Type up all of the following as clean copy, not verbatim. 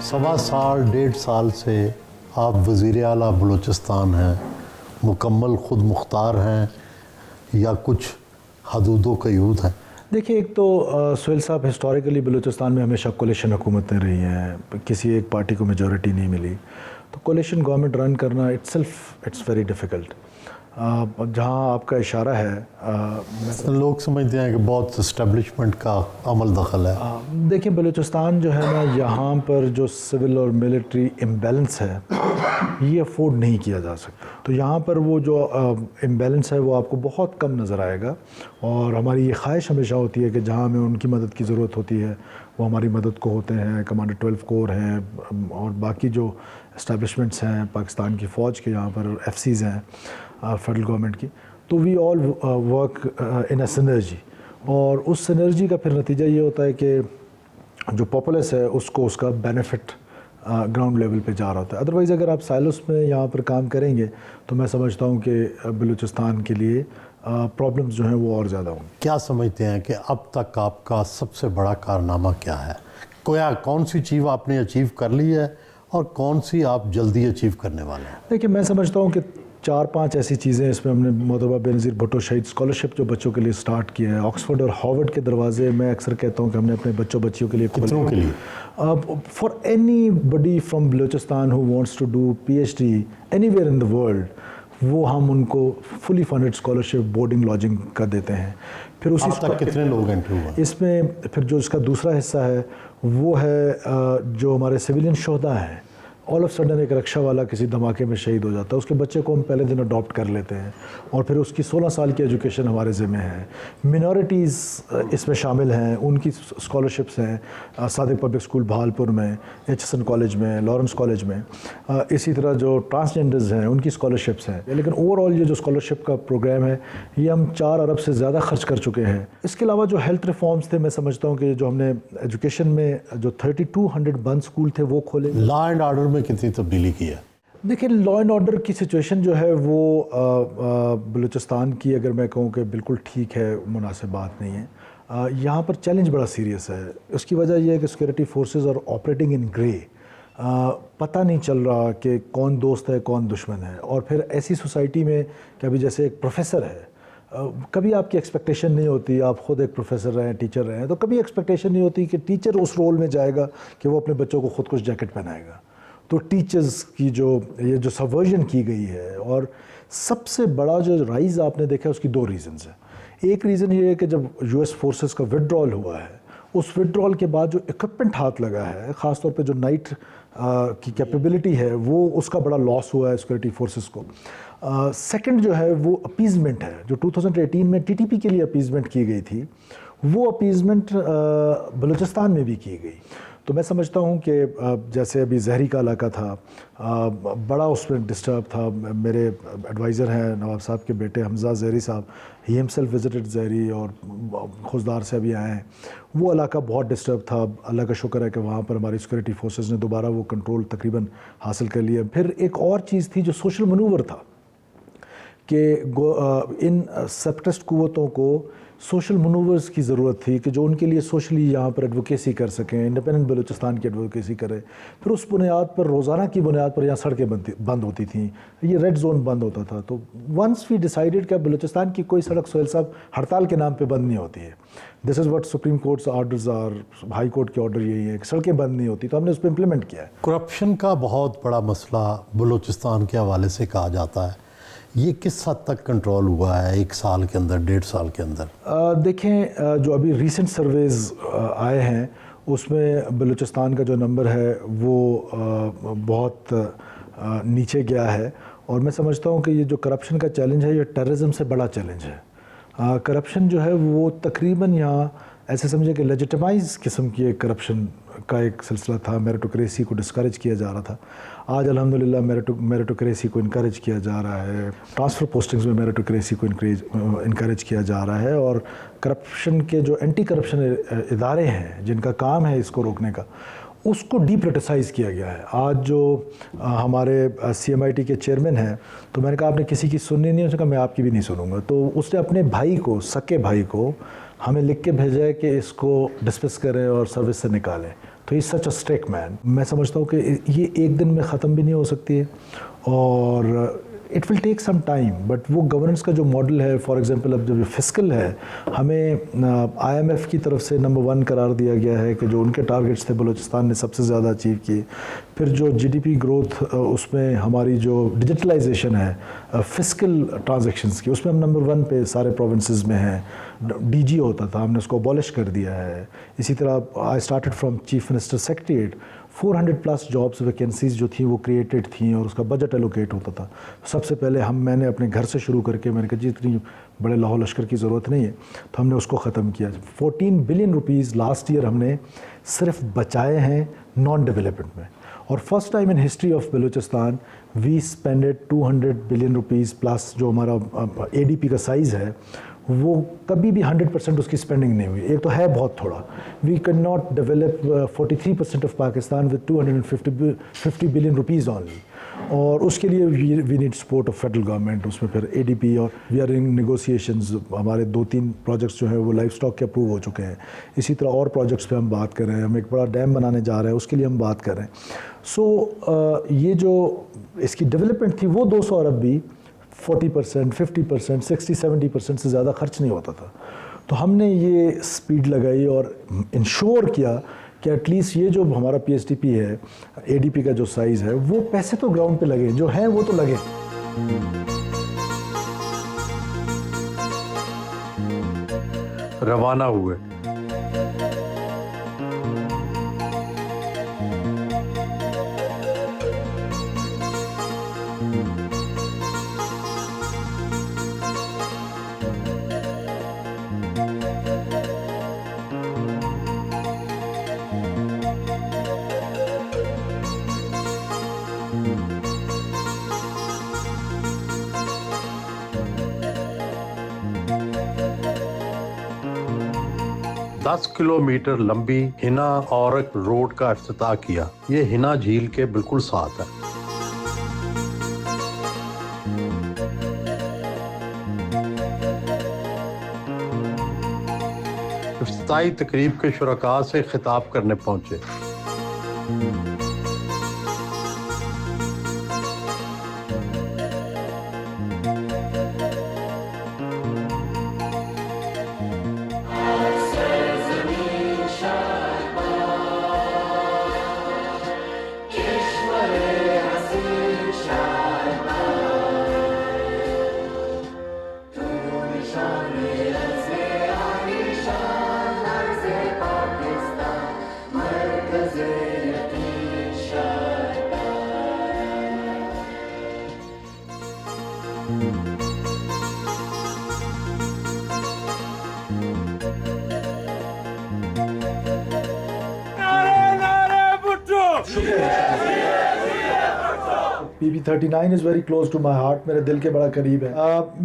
सवा साल 1.5 साल से आप वज़ीर आला बलूचिस्तान हैं, मुकम्मल ख़ुद मुख्तार हैं या कुछ हदूदों क़यूद हैं? देखिए, एक तो सुहेल साहब, हिस्टोरिकली बलूचिस्तान में हमेशा कोलिशन हुकूमतें रही हैं, किसी एक पार्टी को मेजॉरिटी नहीं मिली, तो कोलिशन गवर्नमेंट रन करना इट्स वेरी डिफ़िकल्ट। जहाँ आपका इशारा है, लोग समझते हैं कि बहुत इस्टेब्लिशमेंट का अमल दखल है। देखिए, बलूचिस्तान जो है ना, यहाँ पर जो सिविल और मिलिट्री इम्बैलेंस है ये अफोर्ड नहीं किया जा सकता। तो यहाँ पर वो जो इम्बैलेंस है वो आपको बहुत कम नज़र आएगा, और हमारी ये ख्वाहिश हमेशा होती है कि जहाँ हमें उनकी मदद की ज़रूरत होती है वो हमारी मदद को होते हैं। कमांडर 12 कोर हैं और बाकी जो इस्टेब्लिशमेंट्स हैं पाकिस्तान की फ़ौज के, यहाँ पर FCs हैं फेडरल गवर्नमेंट की, तो we all work in a synergy, और उस सिनर्जी का फिर नतीजा ये होता है कि जो पॉपुलेस है उसको उसका बेनिफिट ग्राउंड लेवल पे जा रहा होता है। अदरवाइज़ अगर आप साइलोस में यहाँ पर काम करेंगे तो मैं समझता हूँ कि बलूचिस्तान के लिए प्रॉब्लम्स जो हैं वो और ज़्यादा होंगी। क्या समझते हैं कि अब तक आपका सबसे बड़ा कारनामा क्या है? कौन सी चीज़ आपने अचीव कर ली है और कौन सी आप जल्दी अचीव करने वाले हैं? देखिए, मैं समझता हूँ कि 4-5 ऐसी चीज़ें इसमें हमने मोहतरमा बेनज़ीर भुट्टो शहीद स्कॉलरशिप जो बच्चों के लिए स्टार्ट किया है। ऑक्सफोर्ड और हार्वर्ड के दरवाजे मैं अक्सर कहता हूँ कि हमने अपने बच्चियों के लिए कितनों के लिए? For anybody from Balochistan who wants to do PhD anywhere in the world, वो हम उनको fully funded scholarship, boarding, lodging का देते हैं। फिर उसी तक कितने लोग एंट्री हुए इसमें? फिर जो इसका दूसरा हिस्सा है वो है जो हमारे सिविलियन शोहदा हैं। ऑल ऑफ सडन एक रक्षा वाला किसी धमाके में शहीद हो जाता है, उसके बच्चे को हम पहले दिन अडॉप्ट कर लेते हैं और फिर उसकी 16 साल की एजुकेशन हमारे ज़िम्मे है। मिनॉरिटीज़ इसमें शामिल हैं, उनकी स्कॉलरशिप्स हैं सादिक पब्लिक स्कूल बहालपुर में, HSN कॉलेज में, लॉरेंस कॉलेज में। इसी तरह जो ट्रांसजेंडर्स हैं उनकी स्कॉलरशिप्स हैं। लेकिन ओवरऑल ये जो स्कॉलरशिप का प्रोग्राम है ये हम 4 अरब से ज़्यादा खर्च कर चुके हैं। इसके अलावा जो हेल्थ रिफॉर्म्स थे, मैं समझता हूँ कि जो हमने एजुकेशन में जो 3200 बंद स्कूल थे वो खोले। लॉ एंड ऑर्डर कितनी तब्दीली की है? देखिए, लॉ एंड ऑर्डर की सिचुएशन जो है वो बलूचिस्तान की, अगर मैं कहूँ कि बिल्कुल ठीक है, मुनासिब बात नहीं है। यहाँ पर चैलेंज बड़ा सीरियस है। उसकी वजह यह है कि सिक्योरिटी फोर्सेस और ऑपरेटिंग इन ग्रे, पता नहीं चल रहा कि कौन दोस्त है कौन दुश्मन है। और फिर ऐसी सोसाइटी में कि अभी जैसे एक प्रोफेसर है, कभी आपकी एक्सपेक्टेशन नहीं होती, आप ख़ुद एक प्रोफेसर रहे हैं, टीचर रहे हैं, तो कभी एक्सपेक्टेशन नहीं होती कि टीचर उस रोल में जाएगा कि वो अपने बच्चों को खुद कुछ जैकेट पहनाएगा। तो टीचर्स की ये जो सबवर्जन की गई है, और सबसे बड़ा जो राइज़ आपने देखा है उसकी 2 रीज़न्स हैं। एक रीज़न ये है कि जब US फोर्सेस का विड्रॉल हुआ है, उस विड्रॉल के बाद जो इक्विपमेंट हाथ लगा है, ख़ास तौर पे जो नाइट की कैपेबिलिटी है, वो उसका बड़ा लॉस हुआ है सिक्योरिटी फोर्सेस को। सेकंड जो है वो अपीज़मेंट है, जो 2018 में TTP के लिए अपीज़मेंट की गई थी, वो अपीज़मेंट बलूचिस्तान में भी की गई। तो मैं समझता हूँ कि जैसे अभी जहरी का इलाका था, बड़ा उसमें डिस्टर्ब था। मेरे एडवाइज़र हैं नवाब साहब के बेटे हमजा ज़हरी साहब, ही हिमसेल्फ विजिटेड ज़हरी और खुशदार से अभी आए हैं। वो इलाका बहुत डिस्टर्ब था। अल्लाह का शुक्र है कि वहाँ पर हमारी सिक्योरिटी फोर्सेस ने दोबारा वो कंट्रोल तकरीबन हासिल कर लिया। फिर एक और चीज़ थी जो सोशल मनूवर था कि इन सेपरेटिस्ट कुव्वतों को सोशल मनूवर्स की ज़रूरत थी कि जो उनके लिए सोशली यहाँ पर एडवोकेसी कर सकें, इंडिपेंडेंट बलूचिस्तान की एडवोकेसी करें। फिर उस बुनियाद पर, रोज़ाना की बुनियाद पर यहाँ सड़कें बंद होती थी, ये रेड जोन बंद होता था। तो वंस वी डिसाइडेड कि बलूचिस्तान की कोई सड़क, सुहेल साहब, हड़ताल के नाम पे बंद नहीं होती है। This is what Supreme Court's orders are, High Court के ऑर्डर यही है कि सड़कें बंद नहीं होती, तो हमने उस पर इम्प्लीमेंट किया है। करप्शन का बहुत बड़ा मसला बलूचिस्तान के हवाले से कहा जाता है, ये किस हद तक कंट्रोल हुआ है 1 साल के अंदर, 1.5 साल के अंदर? देखें, जो अभी रीसेंट सर्वेज़ आए हैं उसमें बलूचिस्तान का जो नंबर है वो बहुत नीचे गया है। और मैं समझता हूँ कि ये जो करप्शन का चैलेंज है ये टेररिज्म से बड़ा चैलेंज है। करप्शन जो है वो तकरीबन यहाँ ऐसे समझे कि लेजिटिमाइज किस्म की एक करप्शन का एक सिलसिला था। मेरिटोक्रेसी को डिस्करेज किया जा रहा था। आज अल्हम्दुलिल्लाह मेरिटोक्रेसी को इनकरेज किया जा रहा है। ट्रांसफ़र पोस्टिंग्स में मेरिटोक्रेसी को इनकरेज किया जा रहा है। और करप्शन के जो एंटी करप्शन इदारे हैं जिनका काम है इसको रोकने का, उसको डीपोलिटिसाइज़ किया गया है। आज जो हमारे CMIT के चेयरमैन हैं, तो मैंने कहा आपने किसी की सुननी नहीं, उसने कहा मैं आपकी भी नहीं सुनूंगा। तो उसने अपने भाई को, सके भाई को, हमें लिख के भेजा है कि इसको डिस्मिस करें और सर्विस से निकालें। تو یہ سچ اے اسٹیک مین. میں سمجھتا ہوں کہ یہ ایک دن میں ختم بھی نہیں ہو سکتی ہے اور it will take some time. But وہ گورننس کا جو ماڈل ہے, فار ایگزامپل اب جب فسکل ہے, ہمیں آئی ایم ایف کی طرف سے نمبر 1 قرار دیا گیا ہے کہ جو ان کے ٹارگیٹس تھے بلوچستان نے سب سے زیادہ اچیو کیے. پھر جو جی ڈی پی گروتھ اس میں ہماری جو ڈیجیٹلائزیشن ہے فسکل ٹرانزیکشنز کی, اس میں ہم نمبر 1 پہ سارے پروونسز میں ہیں. ڈی جی ہوتا تھا, ہم نے اس کو ابالش کر دیا ہے. اسی طرح I started from chief minister secretariat. 400+ jobs vacancies جو تھیں وہ کریٹڈ تھیں اور اس کا بجٹ الوکیٹ ہوتا تھا. سب سے پہلے میں نے اپنے گھر سے شروع کر کے, میں نے کہا جی اتنی بڑے لاہور لشکر کی ضرورت نہیں ہے, تو ہم نے اس کو ختم کیا. 14 بلین روپیز لاسٹ ایئر ہم نے صرف بچائے ہیں نان ڈیولپمنٹ میں. اور first time in history of Balochistan we spended 200 billion rupees plus. جو ہمارا اے ڈی پی کا سائز ہے وہ کبھی بھی 100% اس کی اسپینڈنگ نہیں ہوئی. ایک تو ہے بہت تھوڑا. We can not develop 43% of Pakistan with 250 billion rupees only. اور اس کے لیے we need support of federal government. اس میں پھر اے ڈی پی اور وی آر ان نیگوسیشنز. ہمارے 2-3 پروجیکٹس جو ہیں وہ لائف اسٹاک کے اپروو ہو چکے ہیں. اسی طرح اور پروجیکٹس پہ ہم بات کر رہے ہیں. ہم ایک بڑا ڈیم بنانے جا رہے ہیں, اس کے لیے ہم بات کر رہے ہیں. سو یہ جو اس کی ڈیولپمنٹ تھی وہ 200 ارب بھی 40%, 50%, 60-70% سے زیادہ خرچ نہیں ہوتا تھا. تو ہم نے یہ سپیڈ لگائی اور انشور کیا کہ ایٹ لیسٹ یہ جو ہمارا پی ایس ڈی پی ہے, اے ڈی پی کا جو سائز ہے, وہ پیسے تو گراؤنڈ پہ لگے, جو ہیں وہ تو لگے. روانہ ہوئے. دس کلومیٹر لمبی ہنا اورک روڈ کا افتتاح کیا. یہ ہنا جھیل کے بالکل ساتھ ہے. افتتاحی تقریب کے شرکاء سے خطاب کرنے پہنچے. P B 39 is very close to my heart. میرے دل کے بڑا قریب ہے.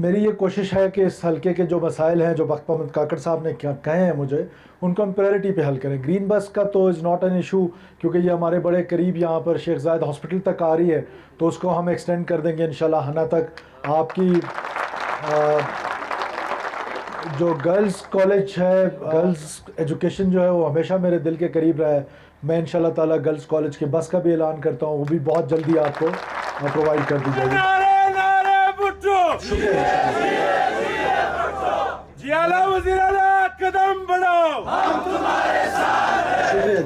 میری یہ کوشش ہے کہ اس حلقے کے جو مسائل ہیں جو وقت محمد کاکڑ صاحب نے کہے ہیں مجھے, ان کو ہم پریورٹی پہ حل کریں. گرین بس کا تو از ناٹ این ایشو, کیونکہ یہ ہمارے بڑے قریب یہاں پر شیخ زاید ہاسپٹل تک آ رہی ہے, تو اس کو ہم ایکسٹینڈ کر دیں گے انشاءاللہ ہنا تک. آپ کی جو گرلز کالج ہے, گرلز ایجوکیشن جو ہے وہ ہمیشہ میرے دل کے قریب رہا ہے. میں انشاءاللہ تعالیٰ گرلز کالج کے بس کا بھی اعلان کرتا ہوں, وہ بھی بہت جلدی آپ کو پرووائڈ کر دی جائے گی. جی اعلیٰ وزیر اعلیٰ قدم بڑھاؤ, ہم تمہارے ساتھ ہیں. شکریہ جی.